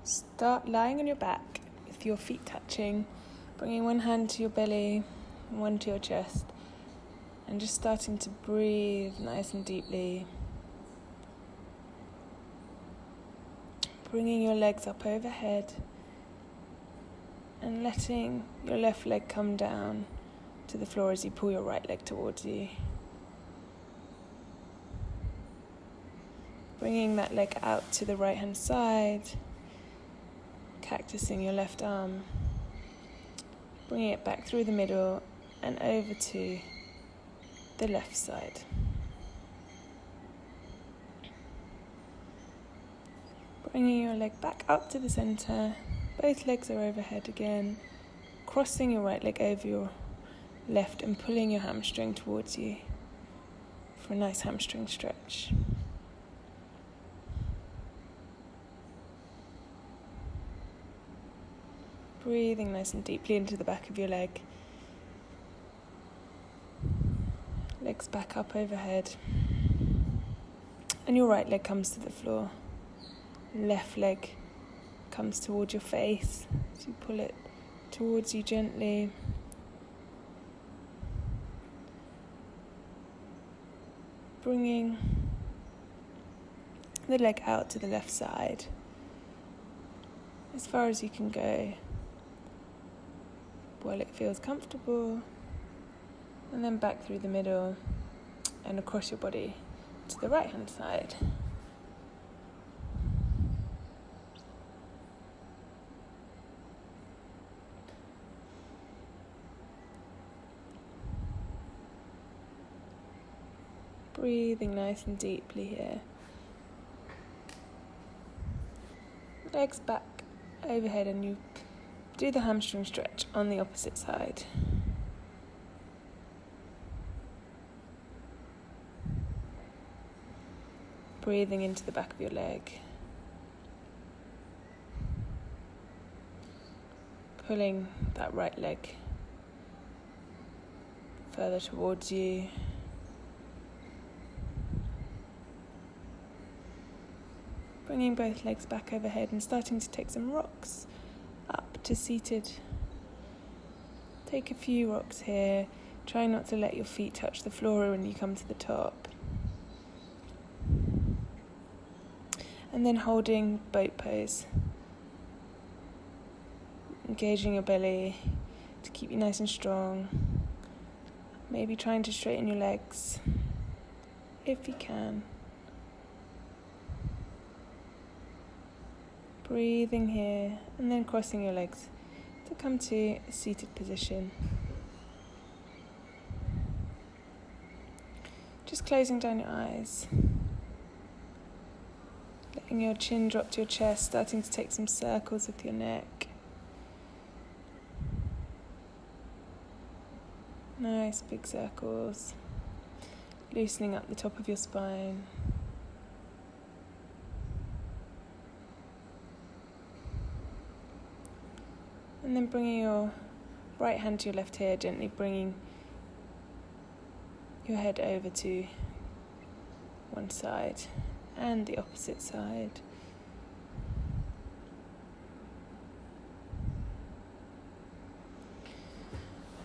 Start lying on your back with your feet touching, bringing one hand to your belly and one to your chest, and just starting to breathe nice and deeply. Bringing your legs up overhead and letting your left leg come down to the floor as you pull your right leg towards you. Bringing that leg out to the right hand side, cactusing your left arm, bringing it back through the middle and over to the left side. Bringing your leg back up to the center, both legs are overhead again, crossing your right leg over your left and pulling your hamstring towards you for a nice hamstring stretch. Breathing nice and deeply into the back of your leg. Legs back up overhead. And your right leg comes to the floor. Left leg comes towards your face. So you pull it towards you gently. Bringing the leg out to the left side. As far as you can go. While it feels comfortable, and then back through the middle and across your body to the right hand side. Breathing nice and deeply here. Legs back overhead, and you do the hamstring stretch on the opposite side. Breathing into the back of your leg. Pulling that right leg further towards you. Bringing both legs back overhead and starting to take some rocks up to seated. Take a few rocks here. Try not to let your feet touch the floor when you come to the top. And then holding boat pose. Engaging your belly to keep you nice and strong. Maybe trying to straighten your legs if you can. Breathing here and then crossing your legs to come to a seated position. Just closing down your eyes. Letting your chin drop to your chest, starting to take some circles with your neck. Nice big circles. Loosening up the top of your spine. And then bringing your right hand to your left ear, gently bringing your head over to one side and the opposite side.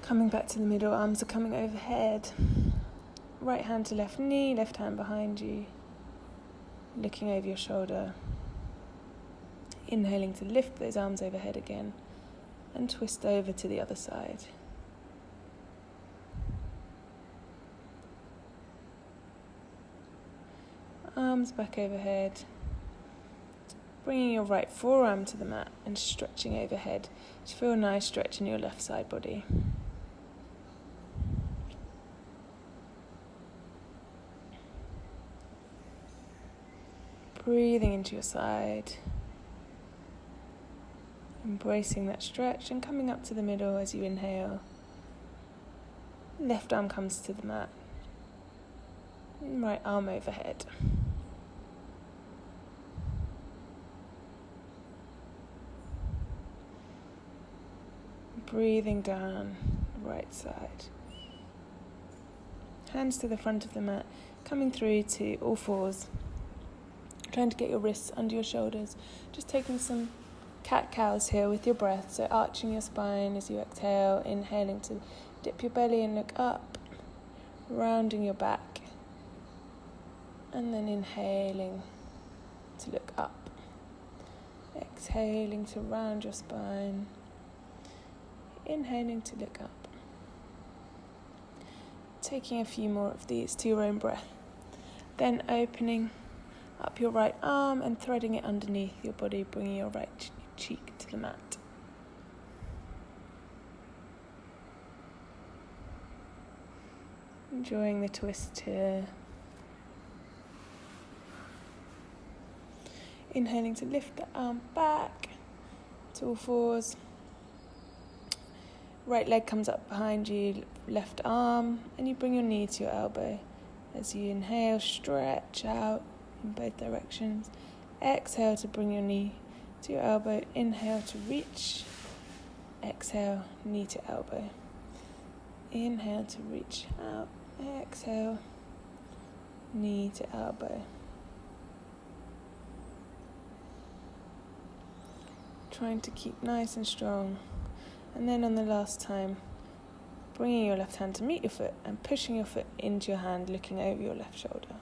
Coming back to the middle, arms are coming overhead. Right hand to left knee, left hand behind you. Looking over your shoulder. Inhaling to lift those arms overhead again. And twist over to the other side. Arms back overhead. Bringing your right forearm to the mat and stretching overhead. Just feel a nice stretch in your left side body. Breathing into your side. Embracing that stretch and coming up to the middle as you inhale. Left arm comes to the mat. Right arm overhead. Breathing down the right side. Hands to the front of the mat, coming through to all fours. Trying to get your wrists under your shoulders. Just taking some cat-cows here with your breath, so arching your spine as you exhale, inhaling to dip your belly and look up, rounding your back, and then inhaling to look up, exhaling to round your spine, inhaling to look up. Taking a few more of these to your own breath, then opening up your right arm and threading it underneath your body, bringing your right cheek to the mat. Enjoying the twist here. Inhaling to lift the arm back to all fours. Right leg comes up behind you, left arm, and you bring your knee to your elbow. As you inhale, stretch out in both directions. Exhale to bring your knee to your elbow. Inhale to reach. Exhale, knee to elbow. Inhale to reach out. Exhale, knee to elbow. Trying to keep nice and strong. And then on the last time, bringing your left hand to meet your foot and pushing your foot into your hand, looking over your left shoulder.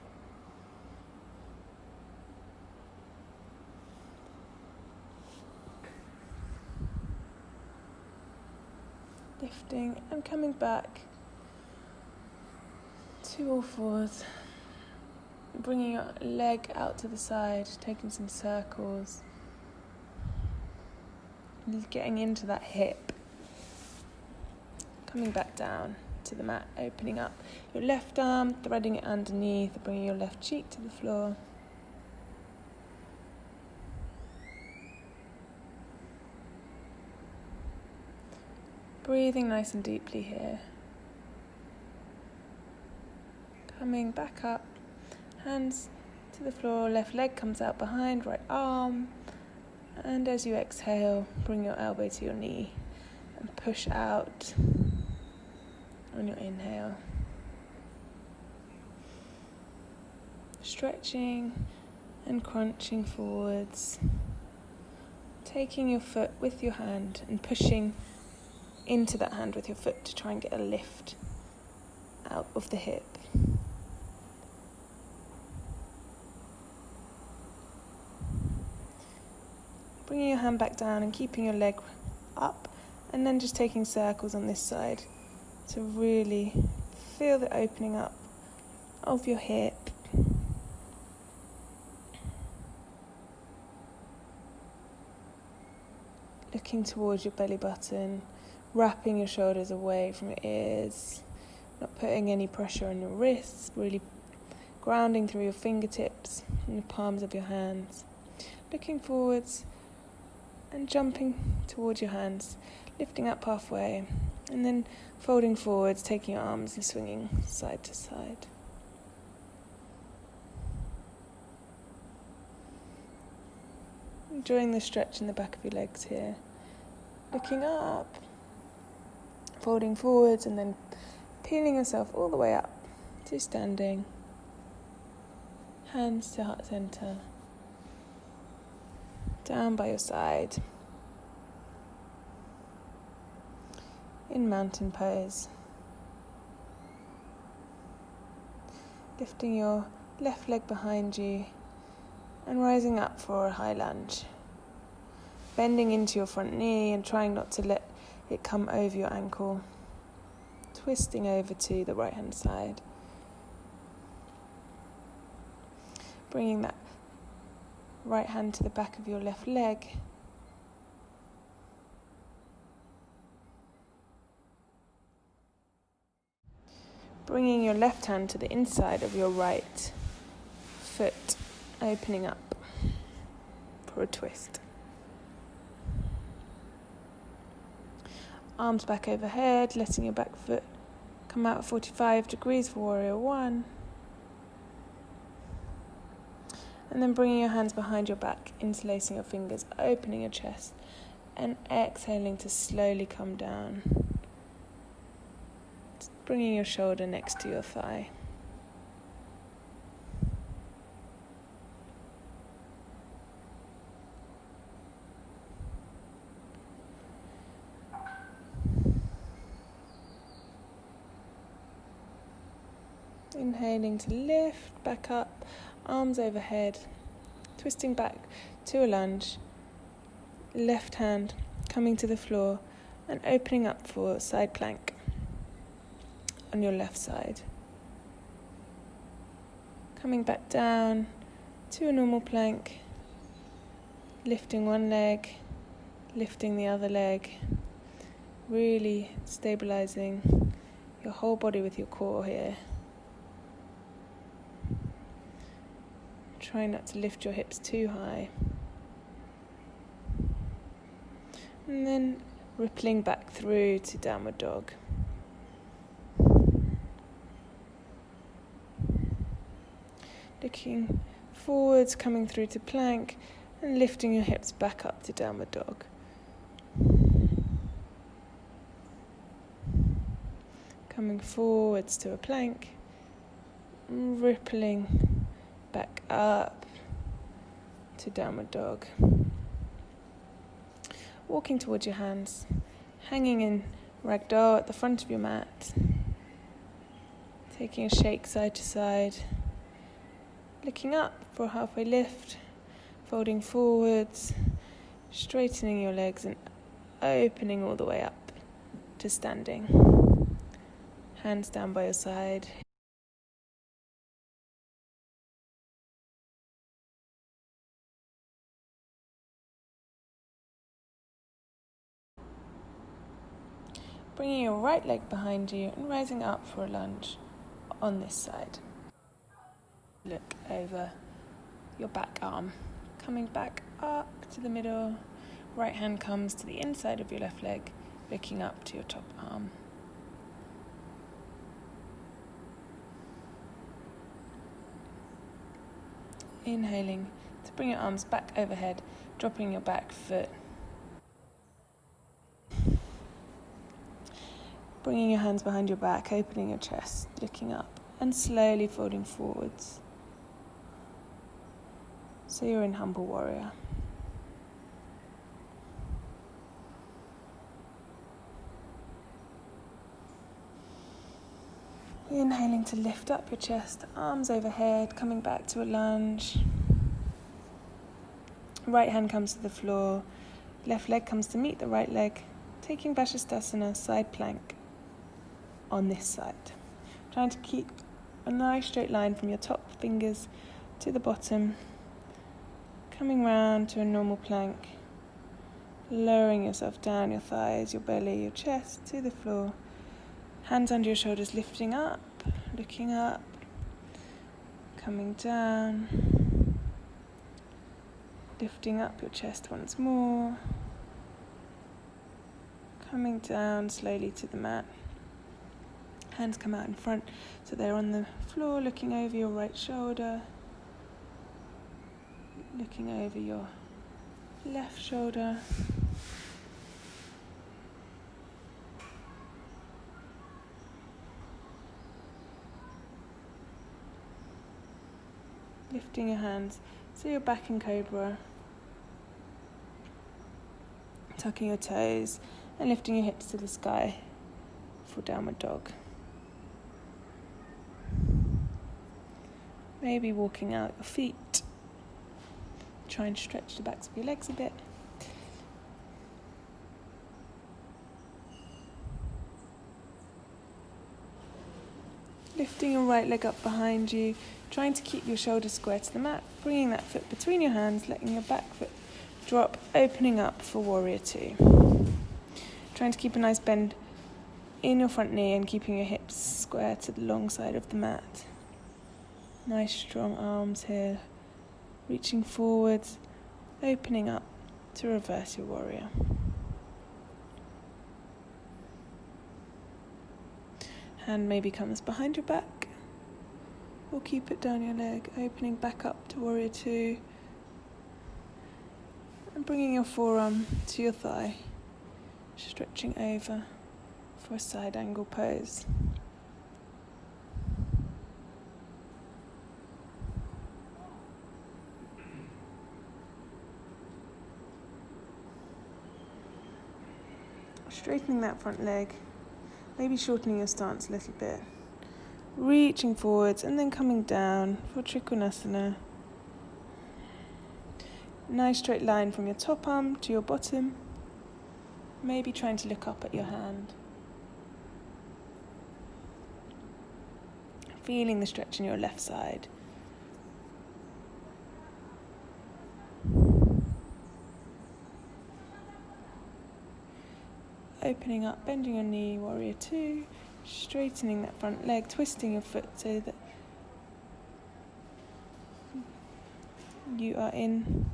Lifting and coming back to all fours. Bringing your leg out to the side, taking some circles. Getting into that hip. Coming back down to the mat, opening up your left arm, threading it underneath, bringing your left cheek to the floor. Breathing nice and deeply here. Coming back up, hands to the floor, left leg comes out behind, right arm. And as you exhale, bring your elbow to your knee and push out on your inhale. Stretching and crunching forwards. Taking your foot with your hand and pushing into that hand with your foot to try and get a lift out of the hip. Bringing your hand back down and keeping your leg up, and then just taking circles on this side to really feel the opening up of your hip. Looking towards your belly button, wrapping your shoulders away from your ears, not putting any pressure on your wrists, really grounding through your fingertips and the palms of your hands. Looking forwards and jumping towards your hands, lifting up halfway, and then folding forwards, taking your arms and swinging side to side. Enjoying the stretch in the back of your legs here. Looking up, folding forwards, and then peeling yourself all the way up to standing. Hands to heart center. Down by your side. In mountain pose. Lifting your left leg behind you and rising up for a high lunge. Bending into your front knee and trying not to let it come over your ankle. Twisting over to the right hand side. Bringing that right hand to the back of your left leg. Bringing your left hand to the inside of your right foot, opening up for a twist. Arms back overhead, letting your back foot come out at 45 degrees for warrior one. And then bringing your hands behind your back, interlacing your fingers, opening your chest, and exhaling to slowly come down. Just bringing your shoulder next to your thigh. Inhaling to lift back up, arms overhead, twisting back to a lunge, left hand coming to the floor and opening up for side plank on your left side. Coming back down to a normal plank, lifting one leg, lifting the other leg, really stabilizing your whole body with your core here. Try not to lift your hips too high. And then rippling back through to downward dog. Looking forwards, coming through to plank, and lifting your hips back up to downward dog. Coming forwards to a plank, rippling back up to downward dog. Walking towards your hands, hanging in ragdoll at the front of your mat, taking a shake side to side, looking up for a halfway lift, folding forwards, straightening your legs and opening all the way up to standing. Hands down by your side. Bringing your right leg behind you and rising up for a lunge on this side. Look over your back arm, coming back up to the middle. Right hand comes to the inside of your left leg, looking up to your top arm. Inhaling to bring your arms back overhead, dropping your back foot. Bringing your hands behind your back, opening your chest, looking up, and slowly folding forwards. So you're in humble warrior. Inhaling to lift up your chest, arms overhead, coming back to a lunge. Right hand comes to the floor, left leg comes to meet the right leg, taking Vashisthasana, side plank on this side. Trying to keep a nice straight line from your top fingers to the bottom, coming round to a normal plank, lowering yourself down, your thighs, your belly, your chest to the floor. Hands under your shoulders, lifting up, looking up, coming down, lifting up your chest once more, coming down slowly to the mat. Hands come out in front, so they're on the floor, looking over your right shoulder, looking over your left shoulder. Lifting your hands so you're back in cobra, tucking your toes and lifting your hips to the sky for downward dog. Maybe walking out your feet. Try and stretch the backs of your legs a bit. Lifting your right leg up behind you, trying to keep your shoulders square to the mat, bringing that foot between your hands, letting your back foot drop, opening up for warrior two. Trying to keep a nice bend in your front knee and keeping your hips square to the long side of the mat. Nice strong arms here, reaching forwards, opening up to reverse your warrior. Hand maybe comes behind your back, or keep it down your leg, opening back up to warrior two, and bringing your forearm to your thigh, stretching over for a side angle pose. Straightening that front leg, maybe shortening your stance a little bit, reaching forwards and then coming down for Trikonasana. Nice straight line from your top arm to your bottom, maybe trying to look up at your hand. Feeling the stretch in your left side. Opening up, bending your knee, warrior two, straightening that front leg, twisting your foot so that you are in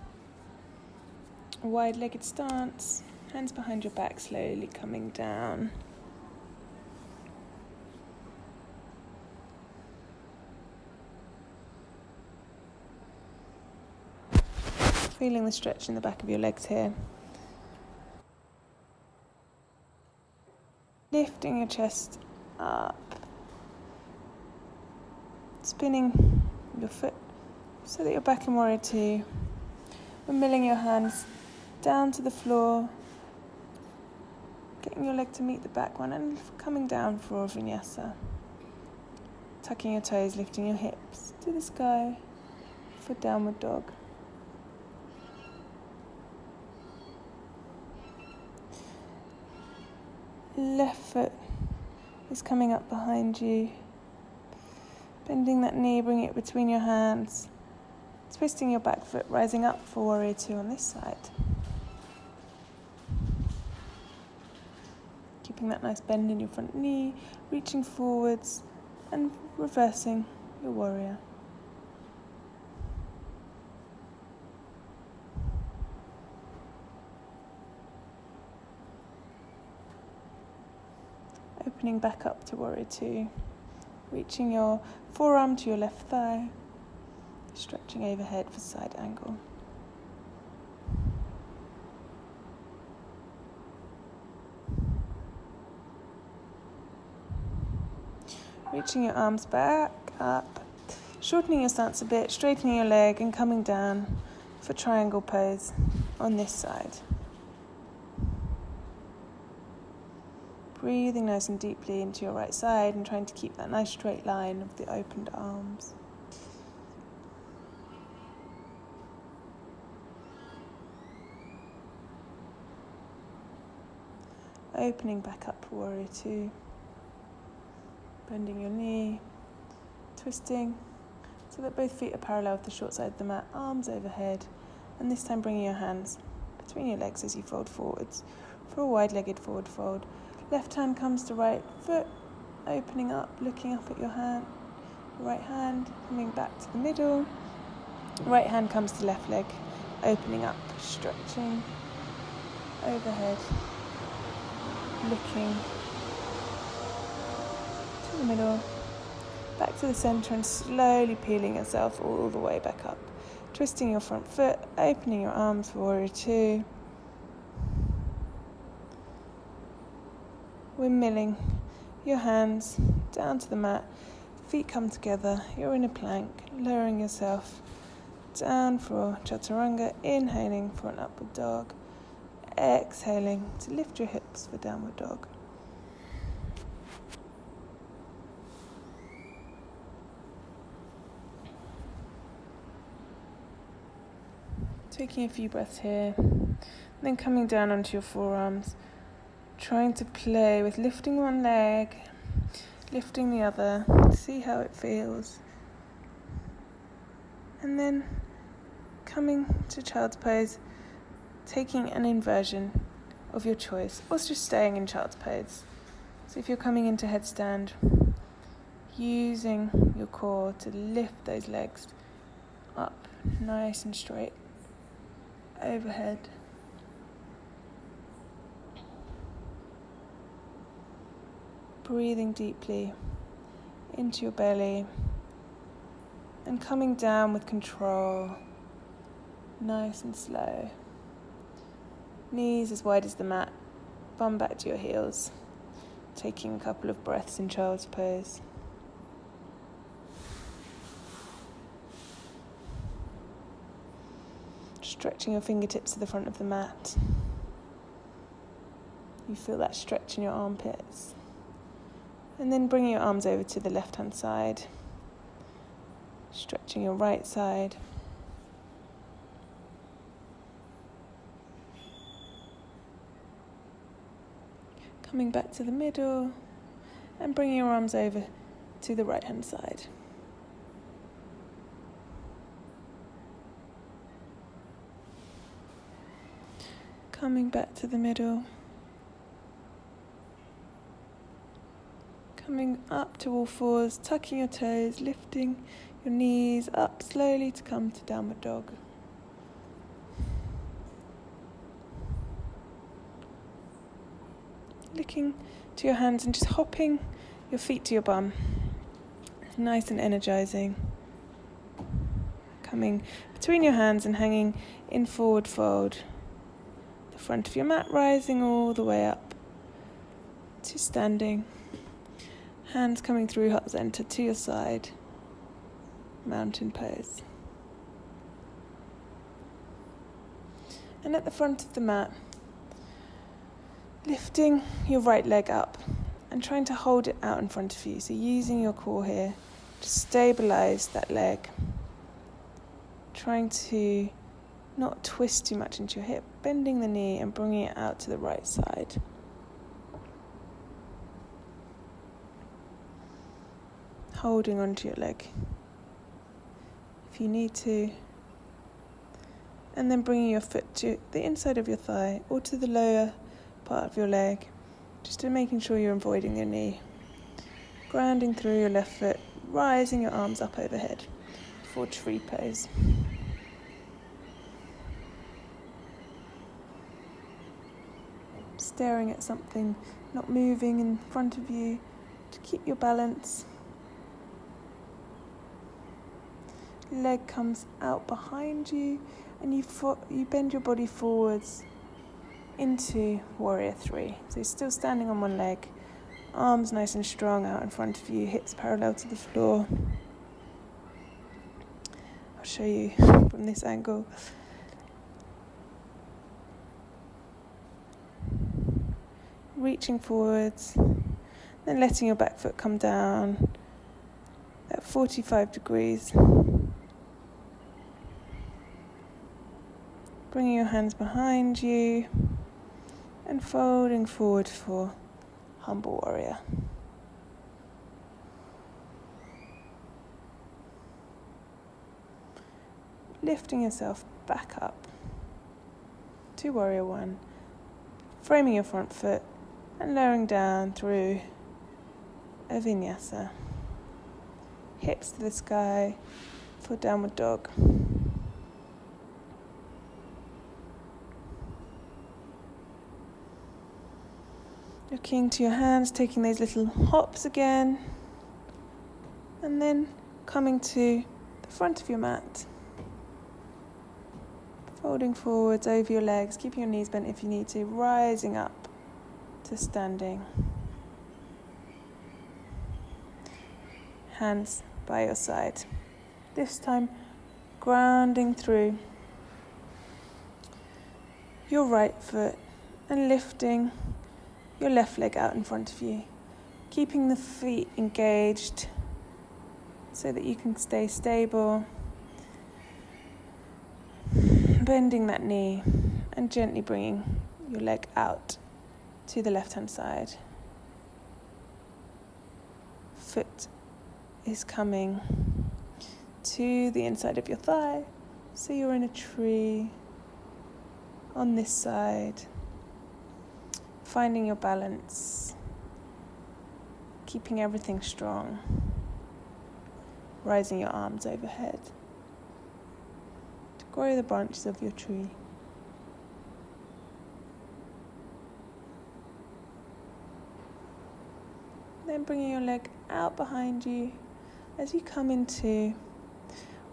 a wide-legged stance, hands behind your back, slowly coming down. Feeling the stretch in the back of your legs here. Lifting your chest up. Spinning your foot so that you're back in warrior two. And milling your hands down to the floor. Getting your leg to meet the back one and coming down for vinyasa. Tucking your toes, lifting your hips to the sky for downward dog. Left foot is coming up behind you. Bending that knee, bring it between your hands. Twisting your back foot, rising up for warrior two on this side. Keeping that nice bend in your front knee, reaching forwards and reversing your warrior. Opening back up to warrior two, reaching your forearm to your left thigh, stretching overhead for side angle. Reaching your arms back up, shortening your stance a bit, straightening your leg and coming down for triangle pose on this side. Breathing nice and deeply into your right side and trying to keep that nice straight line of the opened arms. Opening back up for warrior two. Bending your knee, twisting so that both feet are parallel with the short side of the mat, arms overhead, and this time bringing your hands between your legs as you fold forwards for a wide-legged forward fold. Left hand comes to right foot, opening up, looking up at your hand. Right hand coming back to the middle. Right hand comes to left leg, opening up, stretching overhead, looking to the middle, back to the center and slowly peeling yourself all the way back up. Twisting your front foot, opening your arms for warrior two. Windmilling your hands down to the mat, feet come together, you're in a plank, lowering yourself down for chaturanga, inhaling for an upward dog, exhaling to lift your hips for downward dog. Taking a few breaths here, then coming down onto your forearms, trying to play with lifting one leg, lifting the other, see how it feels. And then coming to child's pose, taking an inversion of your choice, or just staying in child's pose. So if you're coming into headstand, using your core to lift those legs up nice and straight overhead. Breathing deeply into your belly and coming down with control, nice and slow. Knees as wide as the mat, bum back to your heels, taking a couple of breaths in child's pose. Stretching your fingertips to the front of the mat. You feel that stretch in your armpits. And then bringing your arms over to the left-hand side, stretching your right side. Coming back to the middle and bringing your arms over to the right-hand side. Coming back to the middle. Coming up to all fours, tucking your toes, lifting your knees up slowly to come to downward dog. Looking to your hands and just hopping your feet to your bum. Nice and energizing. Coming between your hands and hanging in forward fold. The front of your mat rising all the way up to standing. Hands coming through heart center to your side. Mountain pose. And at the front of the mat, lifting your right leg up and trying to hold it out in front of you. So using your core here to stabilize that leg. Trying to not twist too much into your hip, bending the knee and bringing it out to the right side. Holding onto your leg if you need to, and then bringing your foot to the inside of your thigh or to the lower part of your leg, just to making sure you're avoiding your knee. Grounding through your left foot, rising your arms up overhead for tree pose. Staring at something, not moving in front of you to keep your balance. Leg comes out behind you and you bend your body forwards into warrior 3. So you're still standing on one leg, arms nice and strong out in front of you, hips parallel to the floor. I'll show you from this angle. Reaching forwards, then letting your back foot come down at 45 degrees. Bringing your hands behind you and folding forward for humble warrior. Lifting yourself back up to warrior 1, framing your front foot and lowering down through a vinyasa. Hips to the sky for downward dog. Looking to your hands, taking those little hops again, and then coming to the front of your mat. Folding forwards over your legs, keeping your knees bent if you need to, rising up to standing. Hands by your side. This time, grounding through your right foot and lifting your left leg out in front of you, keeping the feet engaged so that you can stay stable, bending that knee and gently bringing your leg out to the left-hand side. Foot is coming to the inside of your thigh, so you're in a tree on this side. Finding your balance, keeping everything strong, rising your arms overhead to grow the branches of your tree. Then bringing your leg out behind you as you come into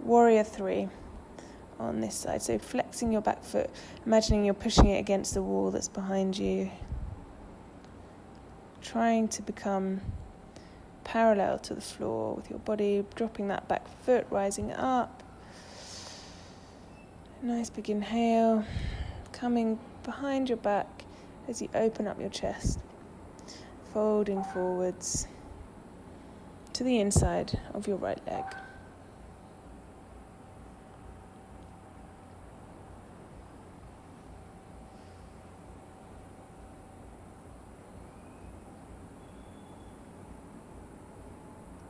warrior 3 on this side. So flexing your back foot, imagining you're pushing it against the wall that's behind you. Trying to become parallel to the floor with your body, dropping that back foot, rising up. Nice big inhale, coming behind your back as you open up your chest, folding forwards to the inside of your right leg.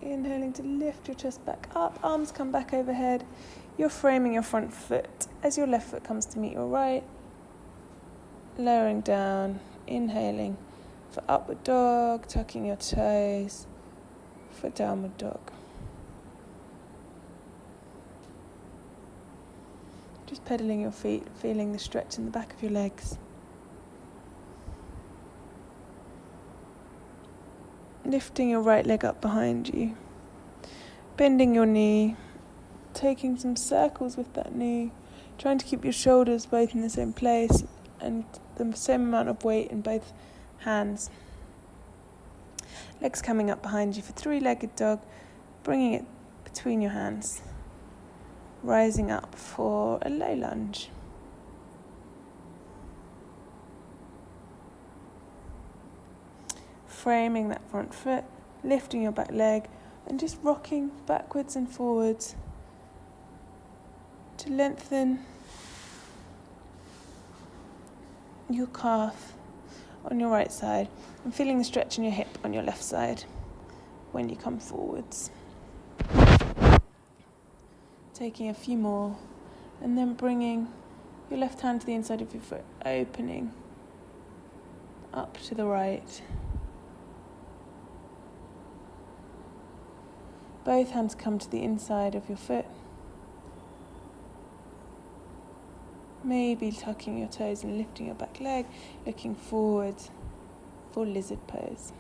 Inhaling to lift your chest back up, arms come back overhead. You're framing your front foot as your left foot comes to meet your right. Lowering down, inhaling for upward dog, tucking your toes for downward dog. Just pedaling your feet, feeling the stretch in the back of your legs. Lifting your right leg up behind you, bending your knee, taking some circles with that knee, trying to keep your shoulders both in the same place and the same amount of weight in both hands. Legs coming up behind you for three-legged dog, bringing it between your hands, rising up for a low lunge. Framing that front foot, lifting your back leg and just rocking backwards and forwards to lengthen your calf on your right side and feeling the stretch in your hip on your left side when you come forwards. Taking a few more and then bringing your left hand to the inside of your foot, opening up to the right. Both hands come to the inside of your foot. Maybe tucking your toes and lifting your back leg, looking forward for lizard pose.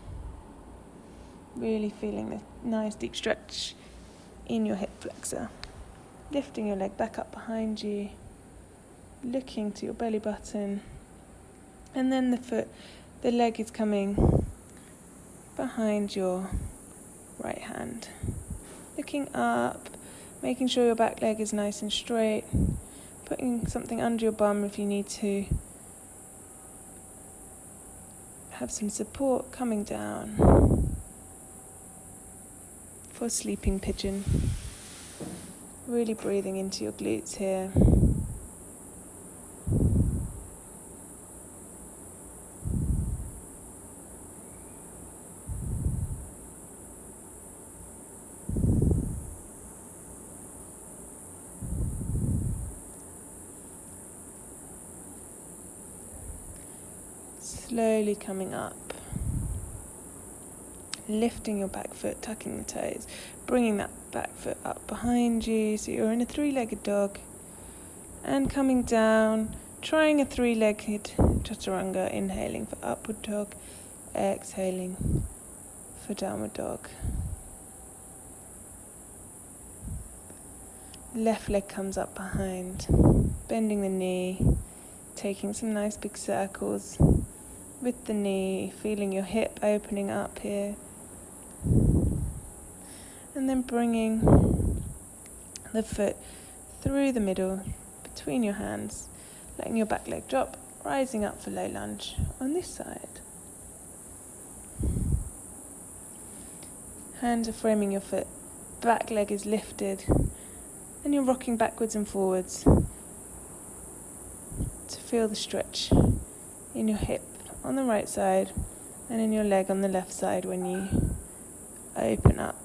Really feeling the nice deep stretch in your hip flexor. Lifting your leg back up behind you, looking to your belly button, and then the leg is coming behind your right hand. Looking up, making sure your back leg is nice and straight, putting something under your bum if you need to have some support, coming down for sleeping pigeon. Really breathing into your glutes here. Slowly coming up, lifting your back foot, tucking the toes, bringing that back foot up behind you so you're in a three-legged dog, and coming down, trying a three-legged chaturanga, inhaling for upward dog, exhaling for downward dog. Left leg comes up behind, bending the knee, taking some nice big circles with the knee, feeling your hip opening up here. And then bringing the foot through the middle, between your hands, letting your back leg drop, rising up for low lunge on this side. Hands are framing your foot, back leg is lifted, and you're rocking backwards and forwards to feel the stretch in your hip on the right side and in your leg on the left side when you open up.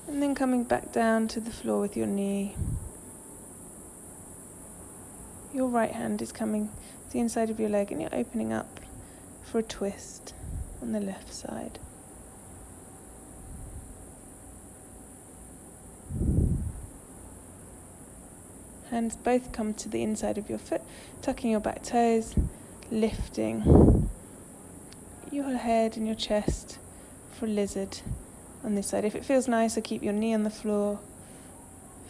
And then coming back down to the floor with your knee. Your right hand is coming to the inside of your leg and you're opening up for a twist on the left side. Hands both come to the inside of your foot, tucking your back toes, lifting your head and your chest for lizard on this side. If it feels nicer, keep your knee on the floor.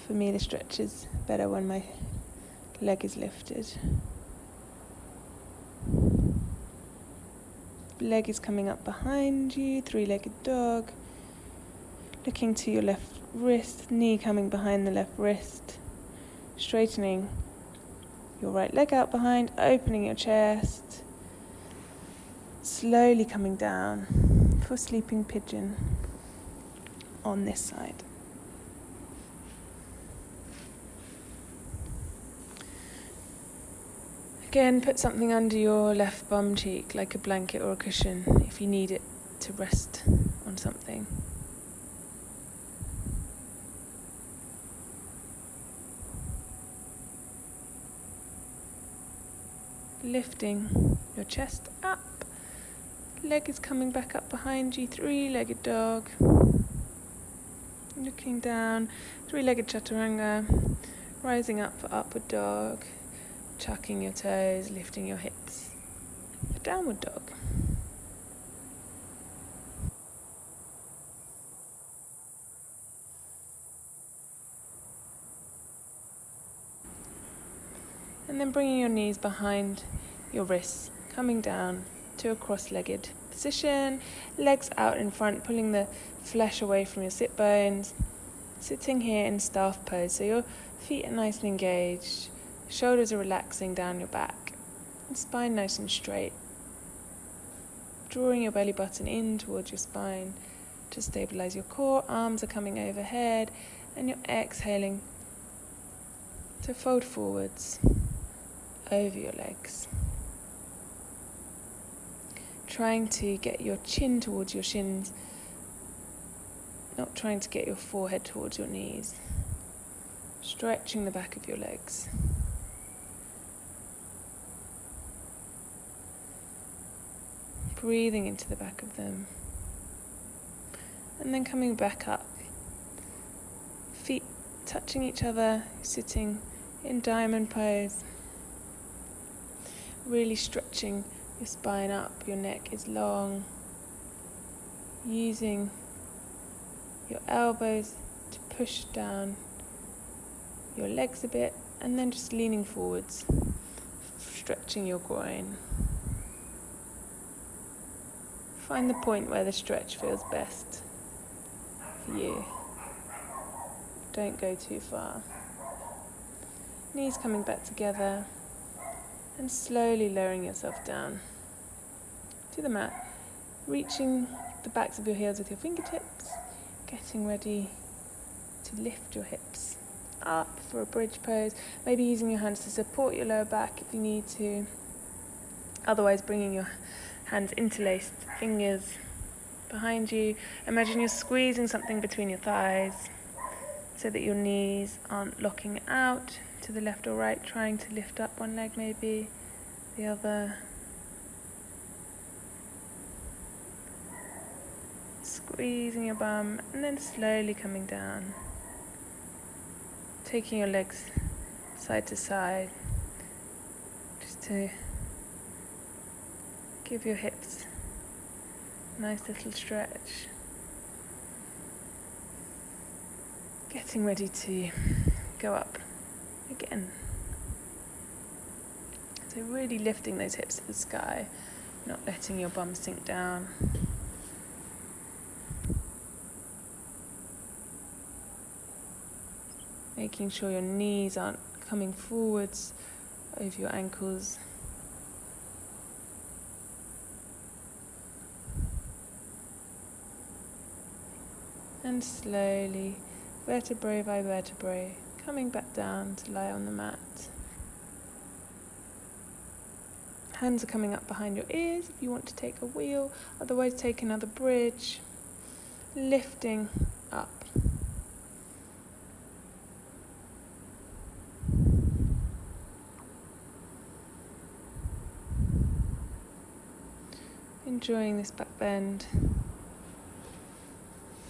For me, the stretch is better when my leg is lifted. Leg is coming up behind you, three-legged dog. Looking to your left wrist, knee coming behind the left wrist. Straightening your right leg out behind, opening your chest. Slowly coming down for sleeping pigeon on this side. Again, put something under your left bum cheek, like a blanket or a cushion, if you need it to rest on something. Lifting your chest up. Leg is coming back up behind you, three-legged dog. Looking down, three-legged chaturanga. Rising up for upward dog. Chucking your toes, lifting your hips. A downward dog. And then bringing your knees behind your wrists, coming down to a cross-legged position. Legs out in front, pulling the flesh away from your sit bones. Sitting here in staff pose, so your feet are nice and engaged. Shoulders are relaxing down your back, and spine nice and straight. Drawing your belly button in towards your spine to stabilize your core. Arms are coming overhead, and you're exhaling to fold forwards over your legs. Trying to get your chin towards your shins, not trying to get your forehead towards your knees. Stretching the back of your legs. Breathing into the back of them. And then coming back up. Feet touching each other, sitting in diamond pose. Really stretching your spine up, your neck is long. Using your elbows to push down your legs a bit, and then just leaning forwards, stretching your groin. Find the point where the stretch feels best for you. Don't go too far. Knees coming back together and slowly lowering yourself down to the mat. Reaching the backs of your heels with your fingertips. Getting ready to lift your hips up for a bridge pose. Maybe using your hands to support your lower back if you need to. Otherwise, bringing your hands interlaced, fingers behind you. Imagine you're squeezing something between your thighs so that your knees aren't locking out to the left or right, trying to lift up one leg maybe, the other. Squeezing your bum and then slowly coming down. Taking your legs side to side just to give your hips a nice little stretch. Getting ready to go up again. So really lifting those hips to the sky, not letting your bum sink down. Making sure your knees aren't coming forwards over your ankles. And slowly, vertebrae by vertebrae, coming back down to lie on the mat. Hands are coming up behind your ears if you want to take a wheel, otherwise take another bridge. Lifting up. Enjoying this back bend.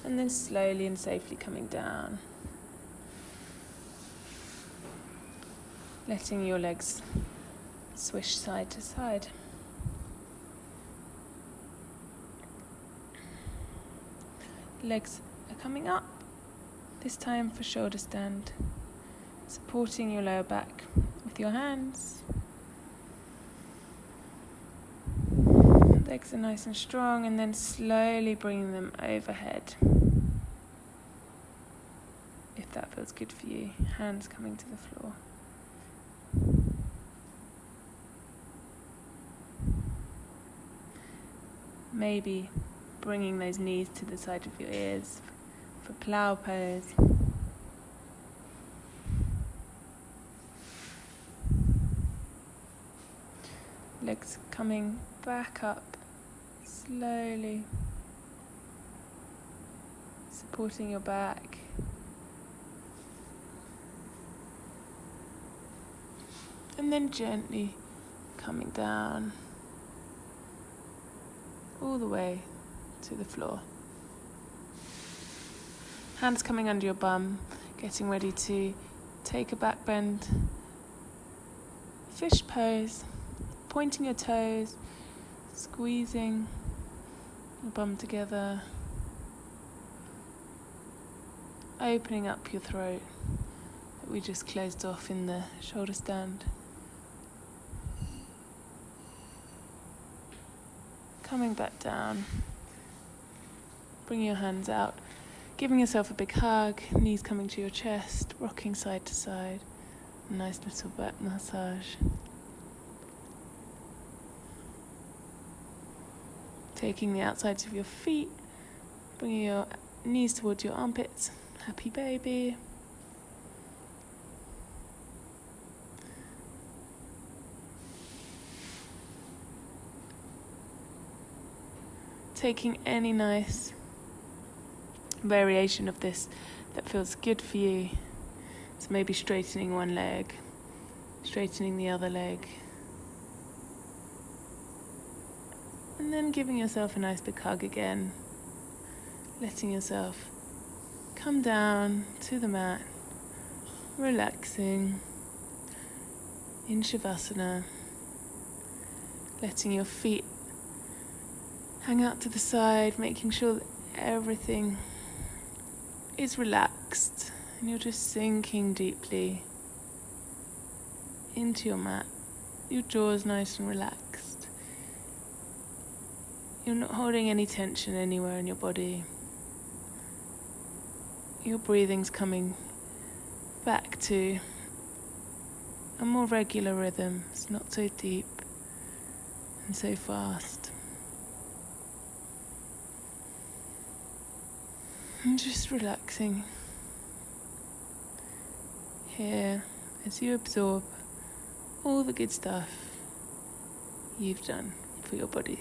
And then slowly and safely coming down. Letting your legs swish side to side. Legs are coming up, this time for shoulder stand. Supporting your lower back with your hands. Legs are nice and strong, and then slowly bringing them overhead. that feels good for you. Hands coming to the floor. Maybe bringing those knees to the side of your ears for plow pose. Legs coming back up slowly, supporting your back. And then gently coming down all the way to the floor. Hands coming under your bum, getting ready to take a back bend. Fish pose, pointing your toes, squeezing your bum together, opening up your throat that we just closed off in the shoulder stand. Coming back down, bringing your hands out, giving yourself a big hug, knees coming to your chest, rocking side to side, a nice little back massage. Taking the outsides of your feet, bringing your knees towards your armpits, happy baby. Taking any nice variation of this that feels good for you. So maybe straightening one leg, straightening the other leg. And then giving yourself a nice big hug again. Letting yourself come down to the mat, relaxing in Shavasana. Letting your feet hang out to the side, making sure that everything is relaxed and you're just sinking deeply into your mat. Your jaw is nice and relaxed. You're not holding any tension anywhere in your body. Your breathing's coming back to a more regular rhythm. It's not so deep and so fast. And just relaxing here as you absorb all the good stuff you've done for your body.